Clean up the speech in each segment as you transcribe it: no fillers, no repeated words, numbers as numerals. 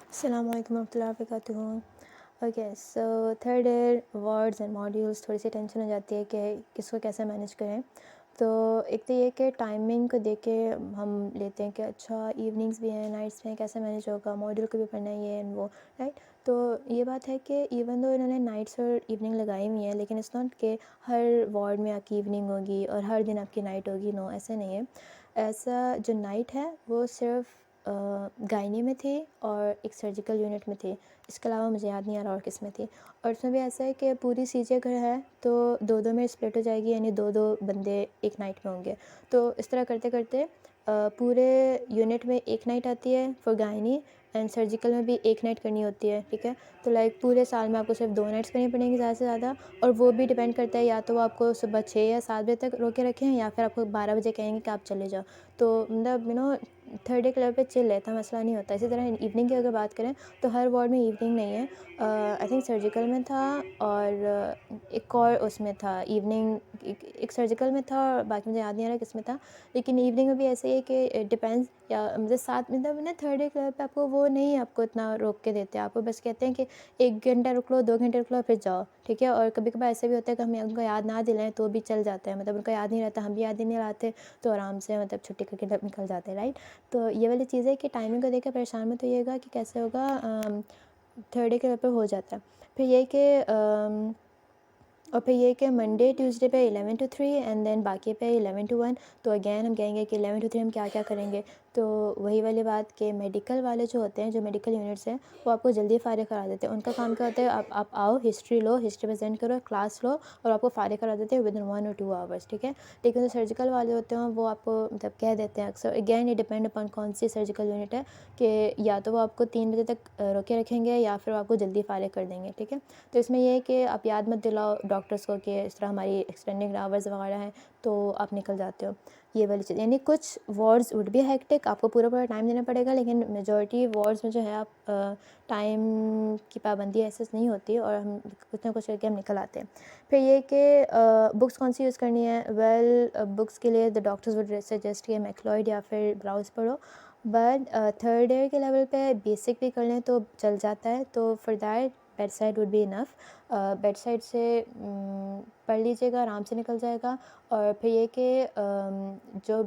السلام علیکم ورحمۃ اللہ وبرکاتہ. Okay so third year words and modules تھوڑی سی ٹینشن ہو جاتی ہے کہ کس کو کیسے مینیج کریں. تو ایک تو یہ کہ ٹائمنگ کو دیکھ کے ہم لیتے ہیں کہ اچھا ایوننگس بھی ہیں نائٹس بھی ہیں, کیسے مینیج ہوگا, ماڈیول کو بھی پڑھنا ہے یہ اینڈ وہ رائٹ. تو یہ بات ہے کہ ایون دو انہوں نے نائٹس اور ایوننگ لگائی ہوئی ہیں لیکن اس ناٹ کہ ہر وارڈ میں آپ کی ایوننگ ہوگی اور ہر دن آپ کی نائٹ ہوگی. نو, ایسے نہیں ہے. ایسا جو نائٹ ہے وہ صرف گائنی میں تھی اور ایک سرجیکل یونٹ میں تھی. اس کے علاوہ مجھے یاد نہیں آ رہا اور کس میں تھی. اور اس میں بھی ایسا ہے کہ پوری سی جے اگر ہے تو دو دو میں اسپلٹ ہو جائے گی, یعنی دو دو بندے ایک نائٹ میں ہوں گے. تو اس طرح کرتے کرتے پورے یونٹ میں ایک نائٹ آتی ہے فار گائنی, اینڈ سرجیکل میں بھی ایک نائٹ کرنی ہوتی ہے. ٹھیک ہے, تو لائک پورے سال میں آپ کو صرف 2 نائٹس کرنی پڑیں گی زیادہ سے زیادہ. اور وہ بھی ڈیپینڈ کرتا ہے یا تو وہ آپ کو صبح 6 یا 7 بجے تک روکے رکھیں یا پھر آپ کو 12 بجے کہیں گے کہ آپ چلے جاؤ. تو مطلب تھرڈ ڈے کلر پہ چل رہتا, مسئلہ نہیں ہوتا. اسی طرح ایوننگ کی اگر بات کریں تو ہر وارڈ میں ایوننگ نہیں ہے. آئی تھنک سرجیکل میں تھا اور ایک اور اس میں تھا ایوننگ, ایک سرجیکل میں تھا اور باقی مجھے یاد نہیں آ رہا کس میں تھا. لیکن ایوننگ میں بھی ایسے ہی ہے کہ ڈپینڈس, یا مطلب ساتھ مطلب نا تھرڈ ڈے کلر پہ آپ کو وہ نہیں آپ کو اتنا روک کے دیتے, آپ کو بس کہتے ہیں کہ 1 گھنٹہ رک لو 2 گھنٹے رک لو پھر جاؤ. ٹھیک ہے, اور کبھی کبھار ایسے بھی ہوتا ہے کہ ہمیں ان کو یاد نہ دلائیں تو بھی چل جاتے ہیں, مطلب ان کو یاد نہیں رہتا, ہم بھی یاد ہی نہیں لاتے تو آرام سے مطلب چھٹی کر کے نکل جاتے ہیں رائٹ. تو یہ والی چیز ہے کہ ٹائمنگ کو دیکھ کے پریشان میں تو یہ گا کہ کیسے ہوگا. تھرڈ ڈے کے پہ ہو جاتا ہے. پھر یہ کہ منڈے ٹیوزڈے پہ 11 to 3 اینڈ دین باقی پہ 11 to 1. تو اگین ہم کہیں گے کہ 11 to 3 ہم کیا کیا کریں گے. تو وہی والی بات کہ میڈیکل والے جو ہوتے ہیں, جو میڈیکل یونٹس ہیں, وہ آپ کو جلدی فارغ کرا دیتے ہیں. ان کا کام کیا ہوتا ہے, آپ آؤ, ہسٹری لو, ہسٹری پریزنٹ کرو, کلاس لو, اور آپ کو فارغ کرا دیتے ہیں ودن 1 or 2 hours. ٹھیک ہے, لیکن جو سرجیکل والے ہوتے ہیں وہ آپ کو مطلب کہہ دیتے ہیں اکثر, اگین یہ ڈپینڈ اپان کون سی سرجیکل یونٹ ہے, کہ یا تو وہ آپ کو 3 بجے تک روکے رکھیں گے یا پھر وہ آپ کو جلدی فارغ کر دیں گے. ٹھیک ہے, تو اس میں یہ ہے کہ آپ یاد مت دلاؤ ڈاکٹرس کو کہ اس طرح ہماری ایکسٹینڈنگ آورز وغیرہ ہیں تو آپ نکل جاتے ہو. یہ والی چیز, یعنی کچھ وارڈز وڈ بھی ہیکٹک, آپ کو پورا پورا ٹائم دینا پڑے گا, لیکن میجورٹی وارڈز میں جو ہے آپ ٹائم کی پابندی ایسے نہیں ہوتی اور ہم کچھ نہ کچھ کر کے ہم نکل آتے ہیں. پھر یہ کہ بکس کون سی یوز کرنی ہے. ویل بکس کے لیے دا ڈاکٹرز وڈ سجیسٹ کہ میکلوئڈ یا پھر براؤز پڑھو. بٹ تھرڈ ایئر کے لیول پہ بیسک بھی کر لیں تو چل جاتا ہے. تو for that bed side would be enough. Bed side سے پڑھ لیجیے گا, آرام سے نکل جائے گا. اور پھر یہ کہ جو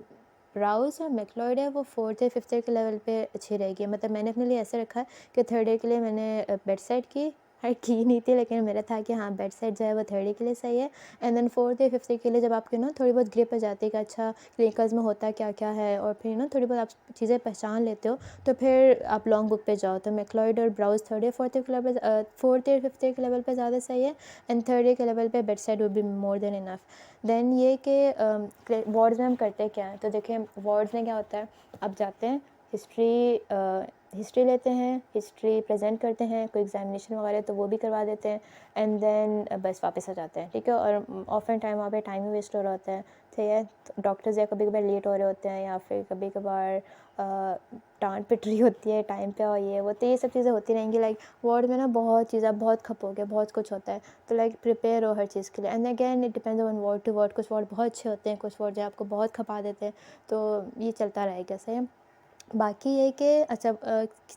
براؤز اور میکلوئڈ ہے وہ 4th یا 5th ایئر کے لیول پہ اچھی رہے گی. مطلب میں نے اپنے لیے ایسے رکھا ہے کہ تھرڈ ایئر کے لیے میں نے بیڈ سائڈ کی نہیں تھی, لیکن میرا تھا کہ ہاں بیڈ سائڈ جو ہے وہ تھرڈ ایئر کے لیے صحیح ہے. اینڈ دین 4th یا 5th ایئر کے لیے جب آپ کے تھوڑی بہت گرپ ہو جاتی ہے کہ اچھا کلینکلز میں ہوتا کیا کیا ہے, اور پھر تھوڑی بہت آپ چیزیں پہچان لیتے ہو, تو پھر آپ لانگ بک پہ جاؤ. تو میکلوئڈ اور براؤز 3rd یا 4th ایئر کے لیول 4th یا 5th ایئر کے لیول پہ زیادہ صحیح ہے. اینڈ تھرڈ ایئر کے لیول پہ bed side would be more than enough. Then یہ کہ وارڈز میں ہم کرتے کیا ہیں. تو دیکھیں وارڈز میں کیا ہوتا ہے, آپ جاتے ہیں ہسٹری لیتے ہیں, ہسٹری پریزنٹ کرتے ہیں, کوئی ایگزامینیشن وغیرہ تو وہ بھی کروا دیتے ہیں, اینڈ دین بس واپس آ جاتے ہیں. ٹھیک ہے, اور آفن ٹائم وہاں پہ ٹائم ہی ویسٹ ہو رہا ہوتا ہے. ٹھیک ہے, ڈاکٹرز یا کبھی کبھار لیٹ ہو رہے ہوتے ہیں یا پھر کبھی کبھار ڈانٹ پٹ رہی ہوتی ہے ٹائم پہ, اور یہ سب چیزیں ہوتی رہیں گی. لائک وارڈ میں بہت چیز, آپ بہت کھپو گے, بہت کچھ ہوتا ہے. تو لائک پریپیئر ہو ہر چیز کے لیے. And again it depends on ward to ward. کچھ وارڈ بہت اچھے ہوتے ہیں, کچھ وارڈ جو آپ کو بہت کھپا دیتے ہیں. تو یہ چلتا رہے گا. صحیح. باقی یہ کہ اچھا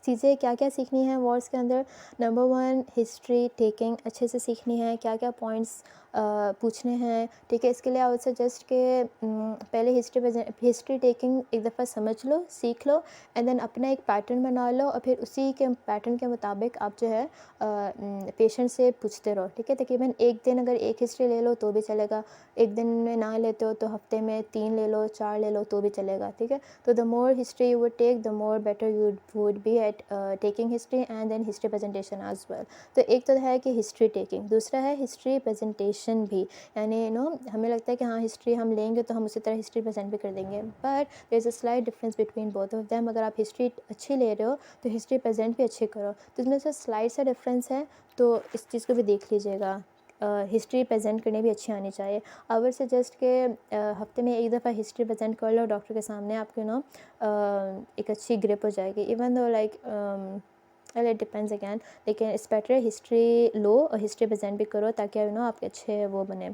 چیزیں کیا کیا سیکھنی ہیں وارڈس کے اندر. نمبر 1 ہسٹری ٹیکنگ اچھے سے سیکھنی ہے, کیا کیا پوائنٹس پوچھنے ہیں. ٹھیک ہے, اس کے لیے آئی وڈ سجیسٹ کہ پہلے ہسٹری ٹیکنگ ایک دفعہ سمجھ لو, سیکھ لو, اینڈ دین اپنا ایک پیٹرن بنا لو, اور پھر اسی کے پیٹرن کے مطابق آپ جو ہے پیشنٹ سے پوچھتے رہو. ٹھیک ہے, تقریباً ایک دن اگر ایک ہسٹری لے لو تو بھی چلے گا, ایک دن میں نہ لیتے ہو تو ہفتے میں 3 لے لو, 4 لے لو تو بھی چلے گا. ٹھیک ہے, تو the more history you would take, the more better you would be at taking history and then history presentation as well. تو ایک تو ہے کہ ہسٹری ٹیکنگ, دوسرا ہے ہسٹری پریزنٹیشن بھی. یعنی ہمیں لگتا ہے کہ ہاں ہسٹری ہم لیں گے تو ہم اسی طرح ہسٹری پریزنٹ بھی کر دیں گے, but there is a slight difference between both of them. اگر آپ ہسٹری اچھی لے رہے ہو تو ہسٹری پریزنٹ بھی اچھی کرو. تو اس میں سے سلائڈ سا ڈفرینس ہے, تو اس چیز کو بھی دیکھ لیجیے گا. ہسٹری پریزنٹ کرنے بھی اچھی آنی چاہیے. آئی وڈ سجیسٹ کہ ہفتے میں ایک دفعہ ہسٹری پریزنٹ کر لو ڈاکٹر کے سامنے, آپ کے ایک اچھی گرپ ہو جائے گی. Even though like it depends again, لیکن اٹس بیٹر ہسٹری لو اور ہسٹری پریزنٹ بھی کرو تاکہ آپ کے اچھے وہ بنے,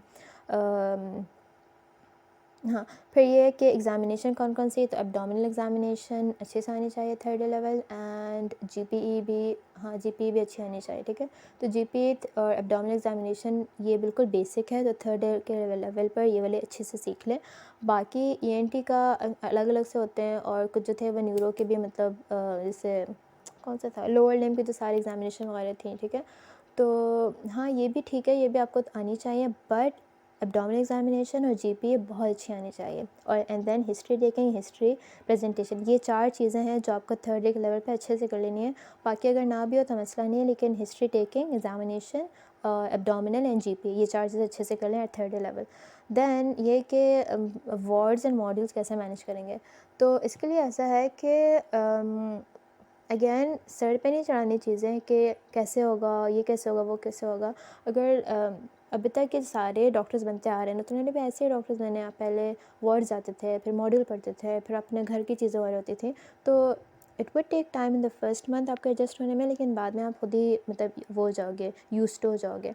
ہاں، پھر یہ ہے کہ ایگزامینیشن کون کون سی، تو ایبڈومینل ایگزامینیشن اچھے سے آنی چاہیے تھرڈ لیول، اینڈ جی پی ای بھی، ہاں جی پی ای بھی اچھی آنی چاہیے، ٹھیک ہے. تو جی پی ای اور ایبڈومینل ایگزامینیشن یہ بالکل بیسک ہے، تو تھرڈ کے لیول پر یہ والے اچھے سے سیکھ لیں. باقی ای این ٹی کا الگ الگ سے ہوتے ہیں، اور کچھ جو تھے وہ نیورو کے بھی، مطلب جیسے کون سا تھا، لوور لمب کی جو ساری ایگزامینیشن وغیرہ تھیں، ٹھیک ہے. تو ہاں یہ بھی ٹھیک ہے، یہ بھی آپ کو آنی چاہیے، بٹ ایبڈومینل ایگزامینیشن اور جی پی اے بہت اچھی آنی چاہیے. اور اینڈ دین ہسٹری دیکھیں، ہسٹری پریزنٹیشن، یہ 4 چیزیں ہیں جو آپ کو تھرڈ کے لیول پہ اچھے سے کر لینی ہے. باقی اگر نہ بھی ہو تو مسئلہ نہیں ہے، لیکن history taking, examination, abdominal and G P, یہ 4 چیزیں اچھے سے کر لیں ایٹ تھرڈ لیول. دین یہ کہ وارڈز اینڈ ماڈیولس کیسے مینیج کریں گے، تو اس کے لیے ایسا ہے کہ اگین سر پہ نہیں چڑھانی چیزیں کہ کیسے ہوگا، یہ کیسے ہوگا، وہ کیسے ہوگا. اگر ابھی تک کے سارے ڈاکٹرز بنتے آ رہے ہیں تو انہوں نے بھی ایسے ہی ڈاکٹرز بنے. پہلے وارڈز آتے تھے، پھر ماڈیول پڑھتے تھے، پھر اپنے گھر کی چیزیں وغیرہ ہوتی تھیں. تو it would take time in the first month آپ کو ایڈجسٹ ہونے میں، لیکن بعد میں آپ خود ہی مطلب وہ ہو جاؤ گے، یوزڈ ہو جاؤ گے.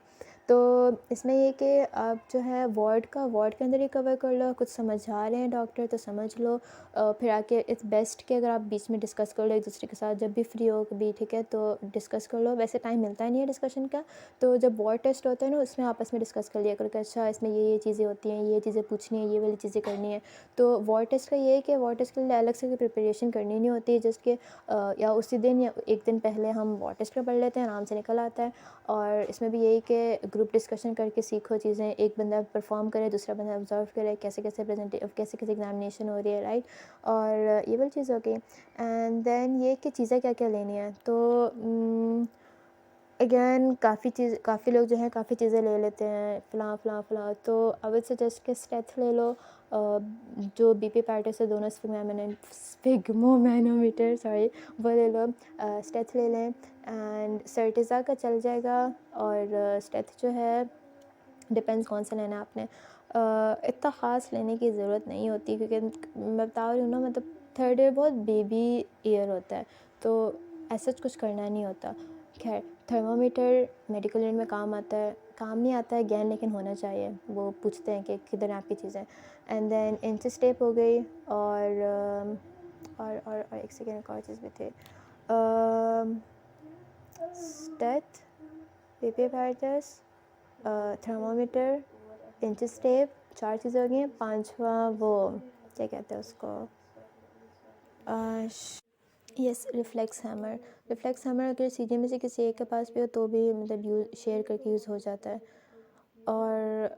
تو اس میں یہ کہ آپ جو ہے وارڈ کے اندر ہی کور کر لو. کچھ سمجھا رہے ہیں ڈاکٹر تو سمجھ لو، پھر آ کے اٹس بیسٹ کہ اگر آپ بیچ میں ڈسکس کر لو ایک دوسرے کے ساتھ، جب بھی فری ہو کبھی، ٹھیک ہے، تو ڈسکس کر لو. ویسے ٹائم ملتا ہی نہیں ہے ڈسکشن کا، تو جب وارڈ ٹیسٹ ہوتا ہے نا اس میں آپس میں ڈسکس کر لیا کرو کہ اچھا اس میں یہ چیزیں ہوتی ہیں، یہ چیزیں پوچھنی ہیں، یہ والی چیزیں کرنی ہیں. تو وارڈ ٹیسٹ کا یہ ہے کہ وارڈ ٹیسٹ کے لیے الگ سے کوئی پریپریشن کرنی نہیں ہوتی، جس کہ یا اسی دن یا ایک دن پہلے ہم وارڈ ٹیسٹ کا پڑھ لیتے ہیں، آرام سے نکل آتا ہے. اور اس میں بھی یہی کہ گروپ ڈسکشن کر کے سیکھو چیزیں، ایک بندہ پرفارم کرے، دوسرا بندہ آبزرو کرے کیسے کیسے ایگزامینیشن ہو رہی ہے، رائٹ. اور یہ والی چیز ہو گئی. اینڈ دین یہ کہ چیزیں کیا کیا لینی ہیں، تو اگین کافی لوگ جو ہیں کافی چیزیں لے لیتے ہیں، فلاں فلاں فلاں. تو آئی وڈ سجیسٹ کہ اسٹیتھ لے لو، جو بی پی پیراٹس سے دونوں اسفگمومینومیٹر سوری وہ لے لو، اسٹیتھ لے لیں. اینڈ سرٹیزا کا چل جائے گا. اور اسٹیتھ جو ہے ڈپینڈس کون سا لینا ہے آپ نے، اتنا خاص لینے کی ضرورت نہیں ہوتی، کیونکہ میں بتا رہی ہوں نا، مطلب تھرڈ ایئر بہت بیبی ایئر ہوتا ہے، تو ایسا کچھ کرنا نہیں ہوتا. خیر، تھرمومیٹر میڈیکل یونٹ میں کام آتا ہے، کام نہیں آتا ہے گین، لیکن ہونا چاہیے. وہ پوچھتے ہیں کہ کدھر ہیں آپ کی چیزیں. اینڈ دین انچ ٹیپ ہو گئی، اور ایک سیکنڈ، ایک اور چیز بھی تھی، اسٹیتھ، B P پیراٹس، thermometer, inch tape, 4 چیزیں ہو گئی ہیں. 5واں وہ کیا کہتے ہیں اس کو، یس، ریفلیکس ہیمر اگر سی جی میں سے کسی ایک کے پاس بھی ہو تو بھی مطلب شیئر کر کے یوز ہو جاتا ہے. اور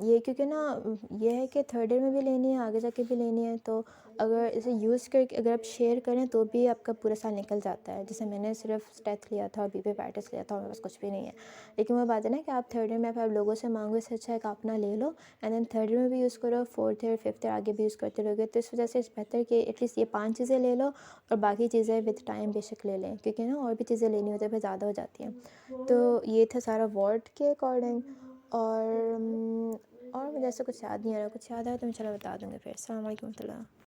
یہ کیونکہ نا یہ ہے کہ تھرڈ ایئر میں بھی لینی ہے، آگے جا کے بھی لینی ہے، تو اگر اسے یوز کر کے اگر آپ شیئر کریں تو بھی آپ کا پورا سال نکل جاتا ہے. جیسے میں نے صرف اسٹیتھ لیا تھا اور بی پی پیراٹس لیا تھا اور میرے پاس کچھ بھی نہیں ہے. لیکن وہ بات ہے نا کہ آپ تھرڈ ایئر میں آپ لوگوں سے مانگو، اس سے اچھا ہے کہ آپ اپنا لے لو، اینڈ دین تھرڈ ایئر میں بھی یوز کرو، فورتھ ایئر، ففتھ ایئر آگے بھی یوز کرتے رہو گے. تو اس وجہ سے بہتر کہ ایٹ لیسٹ یہ 5 چیزیں لے لو، اور باقی چیزیں وتھ ٹائم بے شک لے لیں، کیونکہ نا اور بھی چیزیں لینی ہوتی ہیں پھر زیادہ ہو جاتی ہیں. تو یہ تھا سارا وارڈ کے اکارڈنگ. اور مجھے ایسا کچھ یاد نہیں آ رہا، کچھ یاد آیا تو میں چلو بتا دوں گی پھر. السلام علیکم و رحمۃ اللہ.